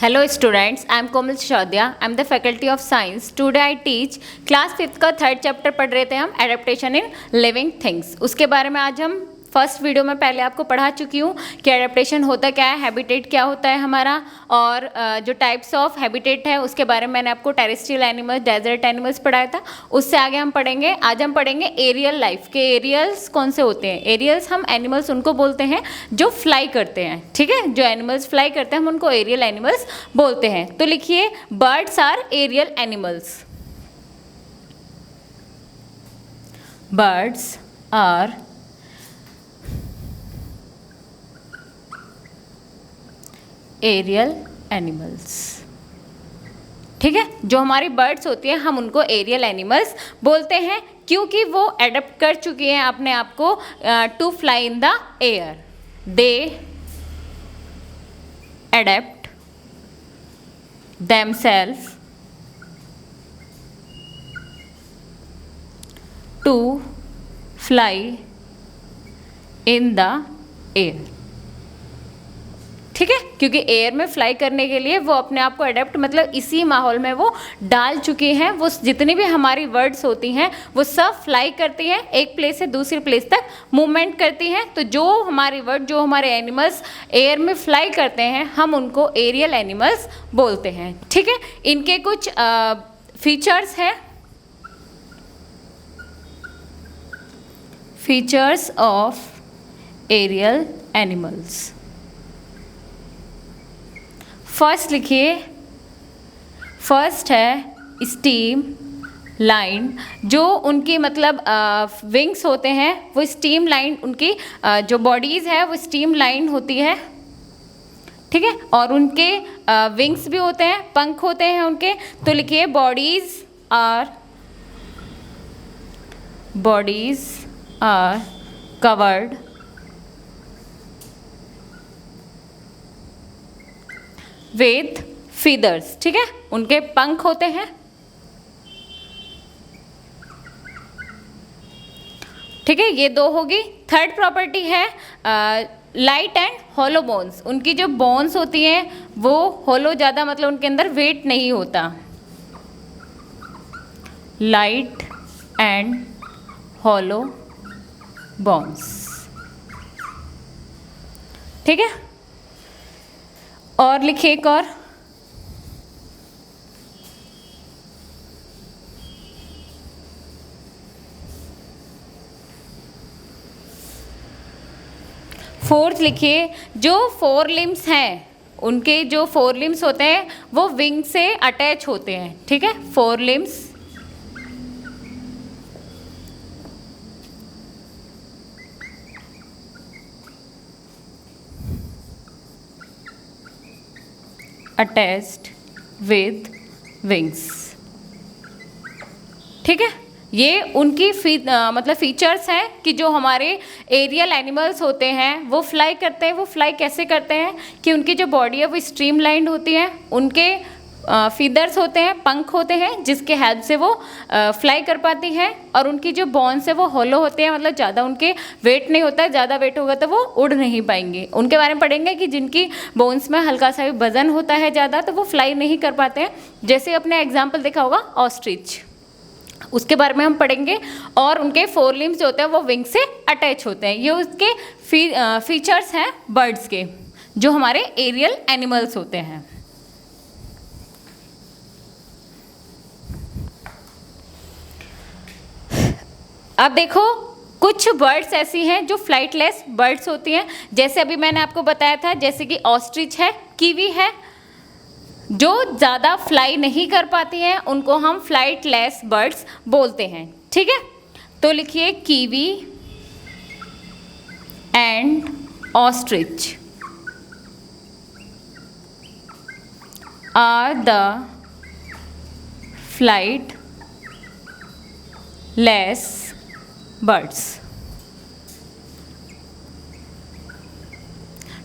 Hello students, I am Komal Shodhya. I am the faculty of science. Today I teach class 5th का third chapter पढ़ रहे थे हम adaptation in living things. उसके बारे में आज हम फर्स्ट वीडियो में पहले आपको पढ़ा चुकी हूँ कि एडेप्टेशन होता क्या है, हैबिटेट क्या होता है हमारा, और जो टाइप्स ऑफ हैबिटेट है उसके बारे में मैंने आपको टेरेस्ट्रियल एनिमल्स, डेजर्ट एनिमल्स पढ़ाया था। उससे आगे हम पढ़ेंगे, आज हम पढ़ेंगे एरियल लाइफ के एरियल्स कौन से होते हैं। एरियल्स हम एनिमल्स उनको बोलते हैं जो फ्लाई करते हैं, ठीक है। जो एनिमल्स फ्लाई करते हैं हम उनको एरियल एनिमल्स बोलते हैं। तो लिखिए, birds are aerial animals. Birds are aerial animals, ठीक है। जो हमारी बर्ड्स होती हैं हम उनको एरियल एनिमल्स बोलते हैं क्योंकि वो एडप्ट कर चुकी हैं अपने आप को to fly in the air. They adapt themselves to fly in the air, ठीक है। क्योंकि एयर में फ्लाई करने के लिए वो अपने आप को अडेप्ट, मतलब इसी माहौल में वो डाल चुकी हैं। वो जितनी भी हमारी वर्ड्स होती हैं वो सब फ्लाई करती हैं, एक प्लेस से दूसरी प्लेस तक मूवमेंट करती हैं। तो जो हमारी वर्ड, जो हमारे एनिमल्स एयर में फ्लाई करते हैं हम उनको एरियल एनिमल्स बोलते हैं, ठीक है। इनके कुछ फीचर्स हैं। Features of aerial animals. First लिखिए, फर्स्ट है स्टीम लाइन। जो उनकी मतलब विंग्स होते हैं वो स्टीम लाइन, उनकी जो बॉडीज़ है वो स्टीम लाइन होती है, ठीक है। और उनके विंग्स भी होते हैं, पंख होते हैं उनके। तो लिखिए, bodies are covered with feathers, ठीक है। उनके पंख होते हैं, ठीक है। ये दो होगी। थर्ड प्रॉपर्टी है लाइट एंड हॉलो बोन्स। उनकी जो बोन्स होती हैं वो हॉलो, ज़्यादा मतलब उनके अंदर वेट नहीं होता। लाइट एंड हॉलो बोन्स, ठीक है। और लिखिए एक और, फोर्थ लिखिए, जो फोर लिम्स हैं उनके जो फोर लिम्स होते हैं वो विंग से अटैच होते हैं, ठीक है। Four limbs attached with wings, ठीक है। ये उनकी मतलब फीचर्स हैं कि जो हमारे एरियल एनिमल्स होते हैं वो फ्लाई करते हैं। वो फ्लाई कैसे करते हैं कि उनकी जो बॉडी है वो स्ट्रीमलाइंड होती है, उनके फीदर्स होते हैं, पंख होते हैं जिसके हेल्प से वो फ्लाई कर पाती हैं। और उनकी जो बोन्स है वो हॉलो होते हैं, मतलब ज़्यादा उनके वेट नहीं होता है। ज़्यादा वेट होगा तो वो उड़ नहीं पाएंगे। उनके बारे में पढ़ेंगे कि जिनकी बोन्स में हल्का सा भी वजन होता है ज़्यादा तो वो फ्लाई नहीं कर पाते हैं। जैसे अपने एग्जाम्पल देखा होगा ऑस्ट्रिच, उसके बारे में हम पढ़ेंगे। और उनके फोर लिम्स जो होते हैं वो विंग से अटैच होते हैं। ये उसके फीचर्स हैं बर्ड्स के, जो हमारे एरियल एनिमल्स होते हैं। अब देखो, कुछ बर्ड्स ऐसी हैं जो फ्लाइटलेस बर्ड्स होती हैं। जैसे अभी मैंने आपको बताया था, जैसे कि ऑस्ट्रिच है, कीवी है, जो ज़्यादा फ्लाई नहीं कर पाती हैं उनको हम फ्लाइटलेस बर्ड्स बोलते हैं, ठीक है। तो लिखिए, kiwi and ostrich are the flightless birds,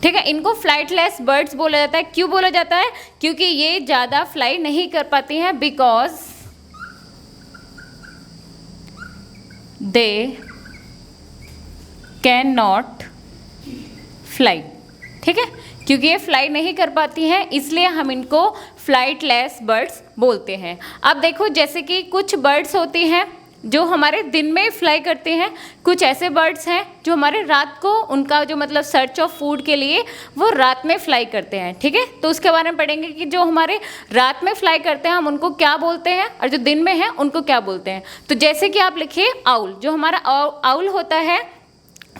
ठीक है। इनको फ्लाइटलेस बर्ड्स बोला जाता है। क्यों बोला जाता है? क्योंकि ये ज़्यादा फ्लाई नहीं कर पाती हैं, because they can not fly, ठीक है। क्योंकि ये फ्लाई नहीं कर पाती हैं, इसलिए हम इनको फ्लाइटलेस बर्ड्स बोलते हैं। अब देखो जैसे कि कुछ बर्ड्स होती हैं जो हमारे दिन में फ्लाई करते हैं, कुछ ऐसे बर्ड्स हैं जो हमारे रात को उनका जो मतलब सर्च ऑफ फूड के लिए वो रात में फ्लाई करते हैं। ठीक है, तो उसके बारे में पढ़ेंगे कि जो हमारे रात में फ्लाई करते हैं हम उनको क्या बोलते हैं और जो दिन में है उनको क्या बोलते हैं। तो जैसे कि आप लिखिए आउल, जो हमारा आउल होता है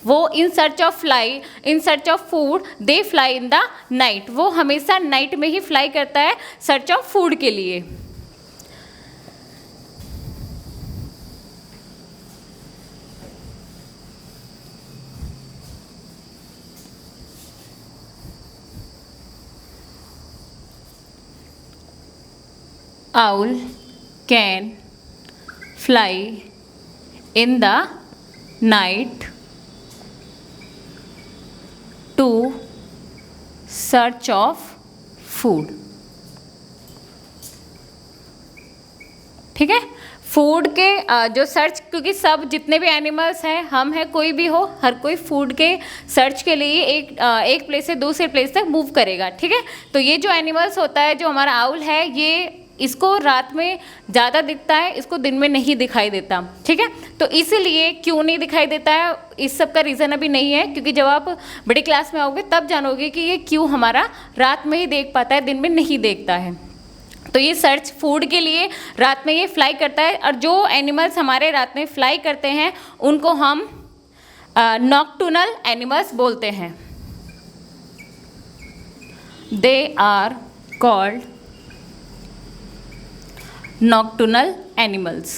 वो in search of fly, in search of food, they fly in the night, वो हमेशा नाइट में ही फ्लाई करता है सर्च ऑफ फूड के लिए। Owl can fly in the night to search of food। ठीक है, फूड के जो सर्च, क्योंकि सब जितने भी एनिमल्स हैं, हम हैं कोई भी हो, हर कोई फूड के सर्च के लिए एक प्लेस से दूसरे प्लेस तक मूव करेगा। ठीक है, तो ये जो एनिमल्स होता है, जो हमारा आउल है, ये इसको रात में ज़्यादा दिखता है, इसको दिन में नहीं दिखाई देता। ठीक है, तो इसीलिए क्यों नहीं दिखाई देता है, इस सब का रीज़न अभी नहीं है, क्योंकि जब आप बड़ी क्लास में आओगे तब जानोगे कि ये क्यों हमारा रात में ही देख पाता है, दिन में नहीं देखता है। तो ये सर्च फूड के लिए रात में ये फ्लाई करता है, और जो एनिमल्स हमारे रात में फ्लाई करते हैं उनको हम नॉक्टर्नल एनिमल्स बोलते हैं। They are called nocturnal animals.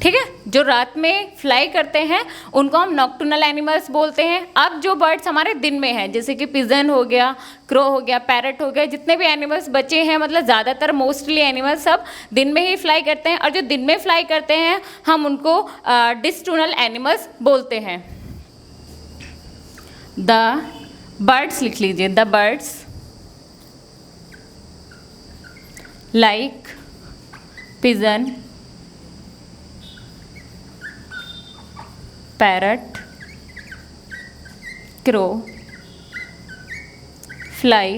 ठीक है, जो रात में फ्लाई करते हैं उनको हम नॉक्टर्नल एनिमल्स बोलते हैं। अब जो बर्ड्स हमारे दिन में हैं, जैसे कि पिजन हो गया, क्रो हो गया, पैरट हो गया, जितने भी एनिमल्स बचे हैं, मतलब ज़्यादातर मोस्टली एनिमल्स सब दिन में ही फ्लाई करते हैं, और जो दिन में फ्लाई करते हैं हम उनको डिस्टर्नल एनिमल्स बोलते हैं। द बर्ड्स लिख लीजिए, the birds like pigeon, parrot, crow, fly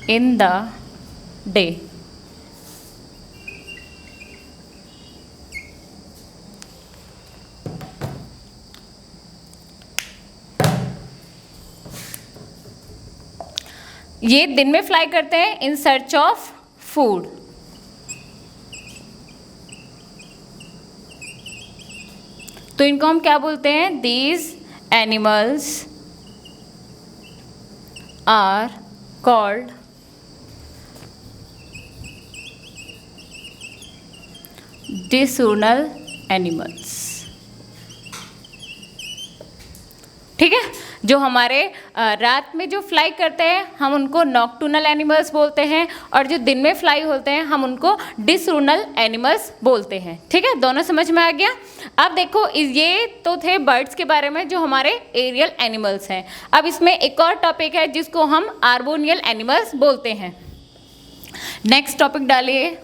in the day. ये दिन में फ्लाई करते हैं इन सर्च ऑफ फूड। तो इनको हम क्या बोलते हैं? These animals are called diurnal animals. ठीक है, जो हमारे रात में जो फ्लाई करते हैं हम उनको नॉक्टर्नल एनिमल्स बोलते हैं, और जो दिन में फ्लाई होते हैं हम उनको डिसर्नल एनिमल्स बोलते हैं। ठीक है, दोनों समझ में आ गया। अब देखो, ये तो थे बर्ड्स के बारे में जो हमारे एरियल एनिमल्स हैं। अब इसमें एक और टॉपिक है जिसको हम आर्बोनियल एनिमल्स बोलते हैं। नेक्स्ट टॉपिक डालिए,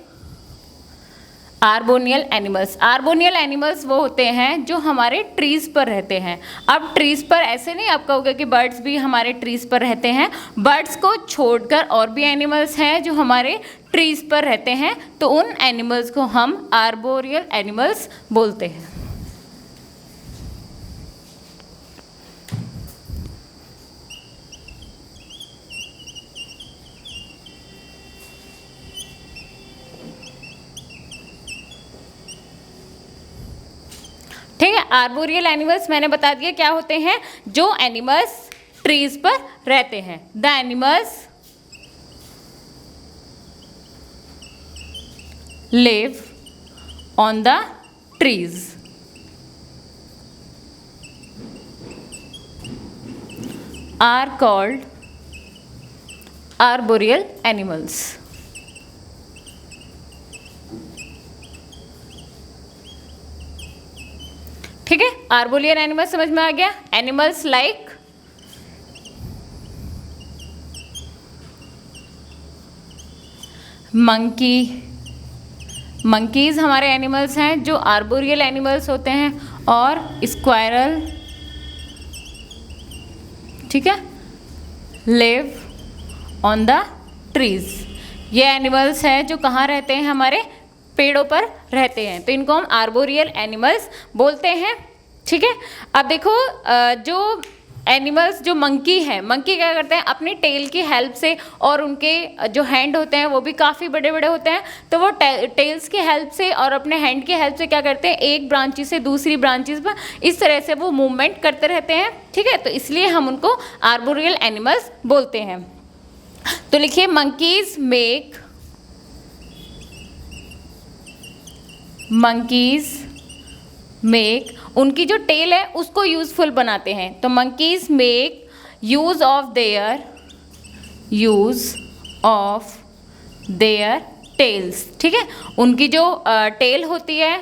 आर्बोनियल एनिमल्स। आर्बोनियल एनिमल्स वो होते हैं जो हमारे ट्रीज़ पर रहते हैं। अब ट्रीज़ पर ऐसे नहीं आप कहोगे कि बर्ड्स भी हमारे ट्रीज़ पर रहते हैं, बर्ड्स को छोड़कर और भी एनिमल्स हैं जो हमारे ट्रीज़ पर रहते हैं, तो उन एनिमल्स को हम आर्बोरियल एनिमल्स बोलते हैं। ठीक है, आर्बोरियल एनिमल्स मैंने बता दिया क्या होते हैं, जो एनिमल्स ट्रीज पर रहते हैं। The animals live on the trees. Are called arboreal animals. ठीक है, आर्बोरियल एनिमल्स समझ में आ गया। एनिमल्स लाइक मंकी, मंकीज़ हमारे एनिमल्स हैं जो आर्बोरियल एनिमल्स होते हैं, और स्क्वायरल, ठीक है, लिव ऑन द ट्रीज। ये एनिमल्स हैं जो कहाँ रहते हैं, हमारे पेड़ों पर रहते हैं, तो इनको हम आर्बोरियल एनिमल्स बोलते हैं, ठीक है। अब देखो जो एनिमल्स, जो मंकी है, मंकी क्या करते हैं, अपनी टेल की हेल्प से, और उनके जो हैंड होते हैं वो भी काफ़ी बड़े बड़े होते हैं, तो वो टेल्स की हेल्प से और अपने हैंड की हेल्प से क्या करते हैं, एक ब्रांचेस से दूसरी ब्रांचेस पर इस तरह से वो मूवमेंट करते रहते हैं, ठीक है। तो इसलिए हम उनको आर्बोरियल एनिमल्स बोलते हैं। तो लिखिए मंकीज मेक, उनकी जो टेल है उसको यूजफुल बनाते हैं, तो monkeys make use of their tales, ठीक है। उनकी जो टेल होती है,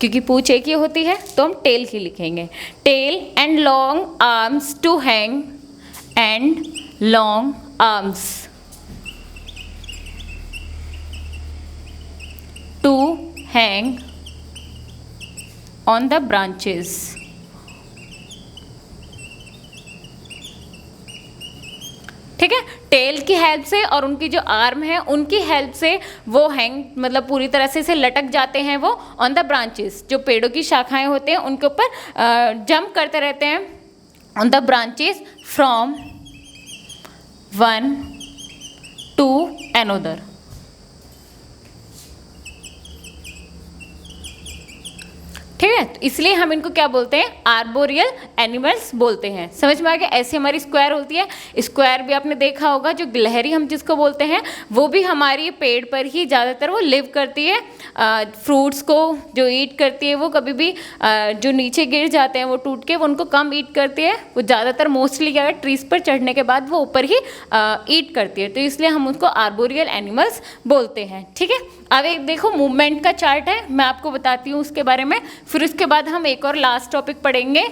क्योंकि पूंछ एक ही होती है तो हम टेल ही लिखेंगे, tail and long arms to hang, and long arms to hang on the branches, ठीक है। टेल की हेल्प से और उनकी जो आर्म है उनकी हेल्प से वो हैंग, मतलब पूरी तरह से लटक जाते हैं वो ऑन द ब्रांचेस, जो पेड़ों की शाखाएं होते हैं उनके ऊपर जंप करते रहते हैं on the branches from one two another, ठीक है। तो इसलिए हम इनको क्या बोलते हैं, आर्बोरियल एनिमल्स बोलते हैं। समझ में आ गया। ऐसे हमारी स्क्वायर होती है, स्क्वायर भी आपने देखा होगा, जो गिलहरी हम जिसको बोलते हैं वो भी हमारी पेड़ पर ही ज़्यादातर वो लिव करती है, फ्रूट्स को जो ईट करती है, वो कभी भी जो नीचे गिर जाते हैं वो टूट के, वो उनको कम ईट करती है, वो ज़्यादातर मोस्टली क्या है, ट्रीज पर चढ़ने के बाद वो ऊपर ही ईट करती है, तो इसलिए हम उसको आर्बोरियल एनिमल्स बोलते हैं, ठीक है। अब एक देखो मूवमेंट का चार्ट है, मैं आपको बताती हूँ उसके बारे में, फिर उसके बाद हम एक और लास्ट टॉपिक पढ़ेंगे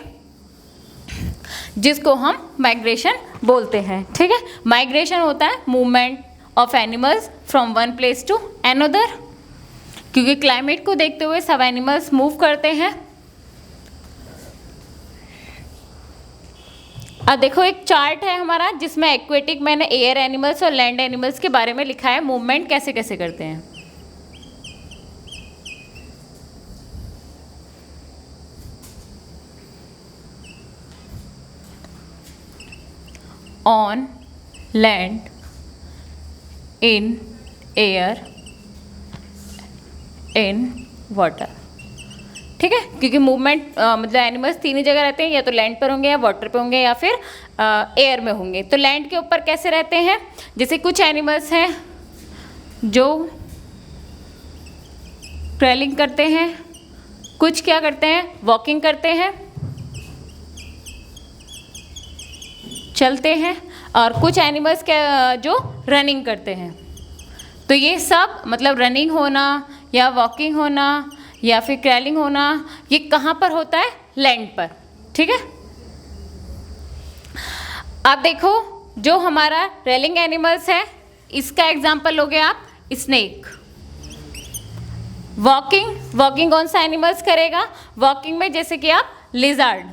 जिसको हम माइग्रेशन बोलते हैं, ठीक है। माइग्रेशन होता है movement of animals from one place to another, क्योंकि क्लाइमेट को देखते हुए सब एनिमल्स मूव करते हैं। अब देखो एक चार्ट है हमारा जिसमें एक्वेटिक, मैंने एयर एनिमल्स और लैंड एनिमल्स के बारे में लिखा है, मूवमेंट कैसे कैसे करते हैं। On land, in air, in water, ठीक है। क्योंकि मूवमेंट मतलब एनिमल्स तीन ही जगह रहते हैं, या तो लैंड पर होंगे, या वाटर पे होंगे, या फिर एयर में होंगे। तो लैंड के ऊपर कैसे रहते हैं, जैसे कुछ एनिमल्स हैं जो क्रैलिंग करते हैं, कुछ क्या करते हैं, वॉकिंग करते हैं, चलते हैं, और कुछ एनिमल्स जो रनिंग करते हैं। तो ये सब मतलब रनिंग होना या वॉकिंग होना या फिर क्रैलिंग होना, ये कहाँ पर होता है, लैंड पर, ठीक है। अब देखो जो हमारा रेलिंग एनिमल्स है, इसका एग्जाम्पल लोगे आप स्नेक। वॉकिंग कौन सा एनिमल्स करेगा, वॉकिंग में जैसे कि आप लिजर्ड,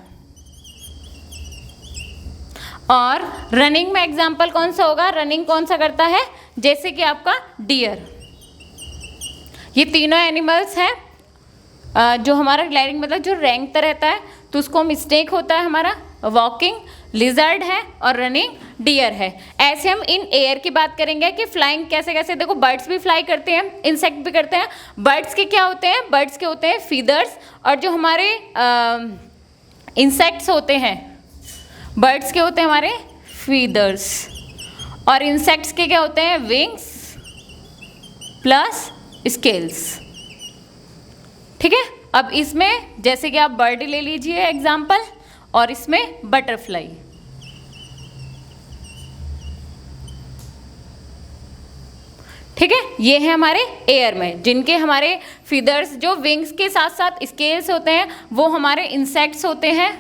और रनिंग में एग्जाम्पल कौन सा होगा, रनिंग कौन सा करता है, जैसे कि आपका डियर। ये तीनों एनिमल्स हैं जो हमारा ग्लाइडिंग मतलब जो रेंगता रहता है, तो उसको हम स्नेक होता है हमारा, वॉकिंग लिजर्ड है, और रनिंग डियर है। ऐसे हम इन एयर की बात करेंगे कि फ्लाइंग कैसे कैसे, देखो बर्ड्स भी फ्लाई करते हैं, इंसेक्ट भी करते हैं। बर्ड्स के क्या होते हैं, बर्ड्स के होते हैं फीदर्स, और जो हमारे इंसेक्ट्स होते हैं, बर्ड्स के होते हैं हमारे फीदर्स, और इंसेक्ट्स के क्या होते हैं, विंग्स प्लस स्केल्स, ठीक है। अब इसमें जैसे कि आप बर्ड ले लीजिए एग्जाम्पल, और इसमें बटरफ्लाई, ठीक है। ये है हमारे एयर में, जिनके हमारे फीदर्स जो विंग्स के साथ साथ स्केल्स होते हैं, वो हमारे इंसेक्ट्स होते हैं,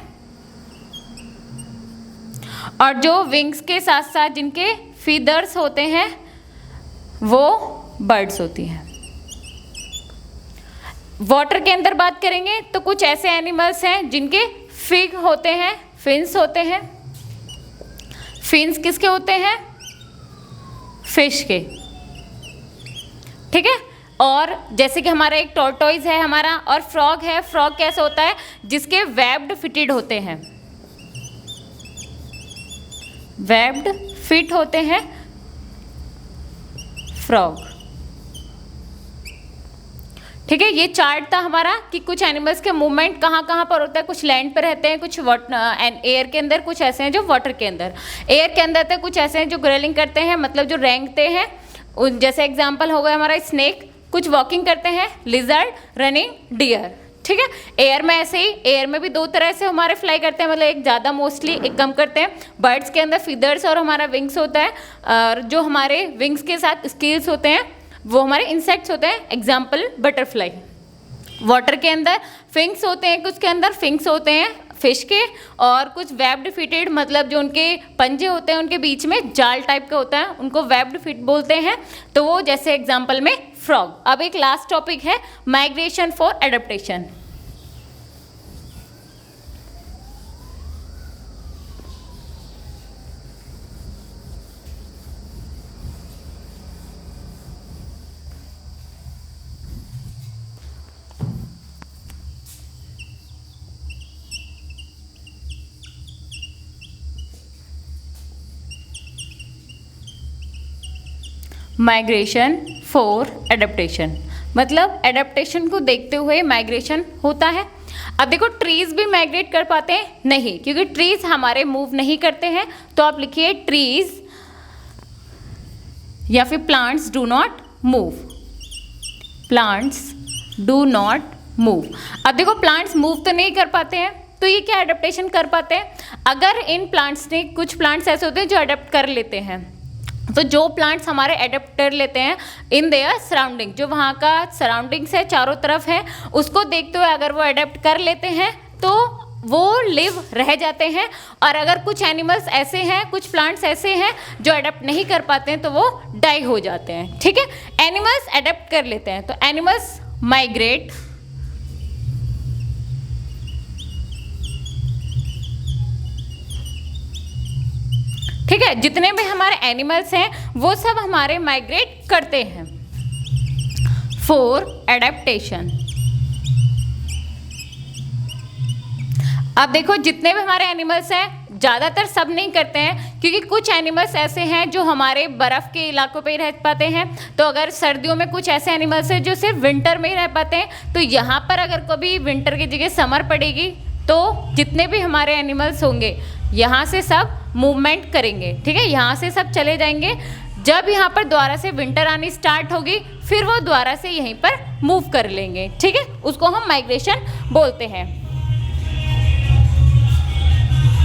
और जो विंग्स के साथ साथ जिनके फीदर्स होते हैं वो बर्ड्स होती हैं। वाटर के अंदर बात करेंगे तो कुछ ऐसे एनिमल्स हैं जिनके फिग होते हैं, फिन्स होते हैं। फिन्स किसके होते हैं? फिश के, ठीक है। और जैसे कि हमारा एक टॉर्टोइज है हमारा, और फ्रॉग है। फ्रॉग कैसे होता है? जिसके वेब्ड फिटेड होते हैं, वेब्ड फिट होते हैं फ्रॉग, ठीक है। ये चार्ट था हमारा कि कुछ एनिमल्स के मूवमेंट कहाँ कहाँ पर होता है। कुछ लैंड पर रहते हैं, कुछ एयर के अंदर, कुछ ऐसे हैं जो वाटर के अंदर। एयर के अंदर थे, कुछ ऐसे हैं जो ग्रिलिंग करते हैं, मतलब जो रेंगते हैं। जैसे एग्जांपल हो गया हमारा स्नेक। कुछ वॉकिंग करते हैं, लिजर्ड, रनिंग, डियर, ठीक है। एयर में ऐसे ही, एयर में भी दो तरह से हमारे फ्लाई करते हैं, मतलब एक ज़्यादा मोस्टली, एक कम करते हैं। बर्ड्स के अंदर फीदर्स और हमारा विंग्स होता है, और जो हमारे विंग्स के साथ स्केल्स होते हैं वो हमारे इंसेक्ट्स होते हैं, एग्जाम्पल बटरफ्लाई। वाटर के अंदर फिंग्स होते हैं, कुछ के अंदर फिंग्स होते हैं फिश के, और कुछ वेब्ड फिटेड, मतलब जो उनके पंजे होते हैं उनके बीच में जाल टाइप का होता है, उनको वेब्ड फिट बोलते हैं। तो वो जैसे एग्जाम्पल में फ्रॉग। अब एक लास्ट टॉपिक है migration for adaptation. Migration for adaptation, मतलब एडेप्टेशन को देखते हुए माइग्रेशन होता है। अब देखो, ट्रीज भी माइग्रेट कर पाते हैं? नहीं, क्योंकि ट्रीज हमारे मूव नहीं करते हैं। तो आप लिखिए ट्रीज या फिर plants do not move, plants do not move. अब देखो, प्लांट्स मूव तो नहीं कर पाते हैं, तो ये क्या एडेप्टेशन कर पाते हैं? अगर इन प्लांट्स ने, कुछ प्लांट्स ऐसे होते हैं जो अडेप्ट कर लेते हैं, तो जो प्लांट्स हमारे अडेप्ट कर लेते हैं इन देयर सराउंडिंग, जो वहाँ का सराउंडिंग्स है, चारों तरफ है, उसको देखते हुए अगर वो अडेप्ट कर लेते हैं तो वो लिव रह जाते हैं। और अगर कुछ एनिमल्स ऐसे हैं, कुछ प्लांट्स ऐसे हैं जो अडेप्ट नहीं कर पाते हैं, तो वो डाई हो जाते हैं, ठीक है। एनिमल्स अडेप्ट कर लेते हैं, तो एनिमल्स माइग्रेट, ठीक है। जितने भी हमारे एनिमल्स हैं वो सब हमारे माइग्रेट करते हैं फॉर एडेप्टेशन। अब देखो, जितने भी हमारे एनिमल्स हैं, ज़्यादातर सब नहीं करते हैं, क्योंकि कुछ एनिमल्स ऐसे हैं जो हमारे बर्फ़ के इलाकों पे ही रह पाते हैं। तो अगर सर्दियों में कुछ ऐसे एनिमल्स हैं जो सिर्फ विंटर में ही रह पाते हैं, तो यहाँ पर अगर कभी विंटर की जगह समर पड़ेगी तो जितने भी हमारे एनिमल्स होंगे यहाँ से सब मूवमेंट करेंगे, ठीक है। यहाँ से सब चले जाएंगे। जब यहाँ पर दोबारा से विंटर आनी स्टार्ट होगी, फिर वो दोबारा से यहीं पर मूव कर लेंगे, ठीक है। उसको हम माइग्रेशन बोलते हैं।